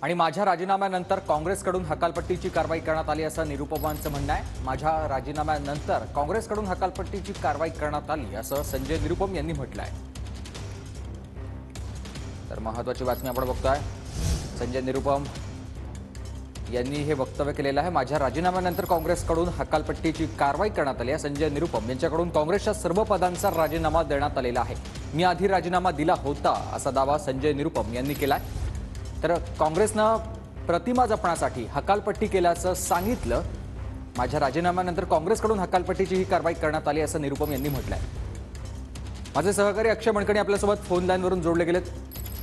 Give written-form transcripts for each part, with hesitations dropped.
आणि माझ्या राजीनाम्यानंतर काँग्रेसकडून हकालपट्टीची कारवाई करण्यात आली असं निरुपमांचं म्हणणं आहे। माझ्या राजीनाम्यानंतर काँग्रेसकडून हकालपट्टीची कारवाई करण्यात आली असं संजय निरुपम यांनी म्हटलं आहे। तर महत्त्वाची बातमी आपण बघतोय, संजय निरुपम यांनी हे वक्तव्य केलेलं आहे। माझ्या राजीनाम्यानंतर काँग्रेसकडून हकालपट्टीची कारवाई करण्यात आली आहे। संजय निरुपम यांच्याकडून काँग्रेसच्या सर्व पदांचा राजीनामा देण्यात आलेला आहे। मी आधी राजीनामा दिला होता असा दावा संजय निरुपम यांनी केलाय। तर काँग्रेसनं प्रतिमा जपण्यासाठी हकालपट्टी केल्याचं सांगितलं। माझ्या राजीनाम्यानंतर काँग्रेसकडून हकालपट्टीची ही कारवाई करण्यात आली असं निरुपम यांनी म्हटलंय। माझे सहकारी अक्षय मणकणी आपल्यासोबत फोन लाईनवरून जोडले गेलेत।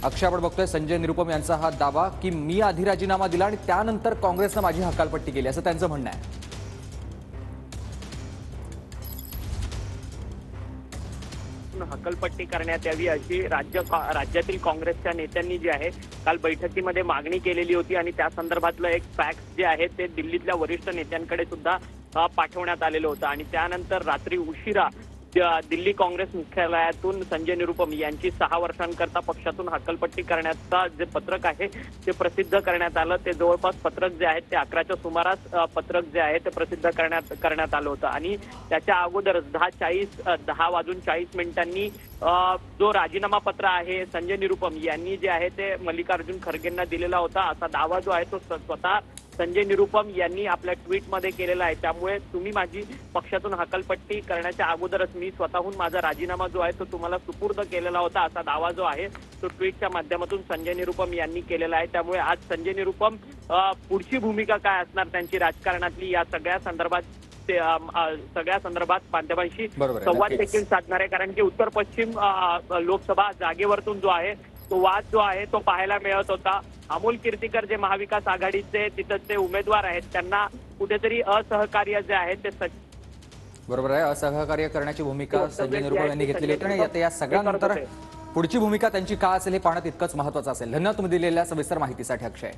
अक्षय, आपण बघतोय संजय निरुपम यांचा हा दावा की मी आधी राजीनामा दिला आणि त्यानंतर काँग्रेसनं माझी हकालपट्टी केली असं त्यांचं म्हणणं आहे। हकालपट्टी करण्यात यावी अशी राज्यातील काँग्रेसच्या नेत्यांनी जी आहे काल बैठकीमध्ये मागणी केलेली होती आणि त्या संदर्भातलं एक फॅक्स जे आहे ते दिल्लीतल्या वरिष्ठ नेत्यांकडे सुद्धा पाठवण्यात आलेलं होतं आणि त्यानंतर रात्री उशिरा दिल्ली काँग्रेस मुख्यालयातून संजय निरुपम यांची 6 वर्षांकरता पक्षातून हकालपट्टी करण्याचा जे पत्रक आहे ते प्रसिद्ध करण्यात आलं। ते जवळपास पत्रक जे आहे ते 11च्या सुमारास पत्रक जे आहे ते प्रसिद्ध करण्यात आलं होतं आणि त्याच्या अगोदरच 10 वाजून 40 मिनिटांनी जो राजीनामा पत्र आहे संजय निरुपम यांनी जे आहे ते मल्लिकार्जुन खरगेंना दिलेला होता असा दावा जो आहे तो स्वतः संजय निरुपम यांनी आपल्या ट्विटमध्ये केलेला आहे। त्यामुळे तुम्ही माझी पक्षातून हकालपट्टी करण्याच्या अगोदरच मी स्वतःहून माझा राजीनामा जो आहे तो तुम्हाला सुपूर्द केलेला होता असा दावा जो आहे तो ट्विटच्या माध्यमातून संजय निरुपम यांनी केलेला आहे। त्यामुळे आज संजय निरुपम पुढची भूमिका काय असणार त्यांची राजकारणातली या सगळ्या संदर्भात माध्यमांशी संवाद देखील साधणार आहे। कारण की उत्तर पश्चिम लोकसभा जागेवरतून जो आहे तो वाद जो आहे तो पाहायला मिळत होता। अमोल कीर्तीकर जे महाविकास आघाडीचे तिथचे उमेदवार आहेत त्यांना कुठेतरी असहकार्य जे आहे ते बरोबर आहे, असहकार्य करण्याची भूमिका संजय निरुपम यांनी घेतलेली आहे आणि या सगळ्यानंतर पुढची भूमिका त्यांची काय असेल हे पाहणं तितकंच महत्त्वाचं असेल। धन्यवाद तुम्ही दिलेल्या सविस्तर माहितीसाठी अक्षय।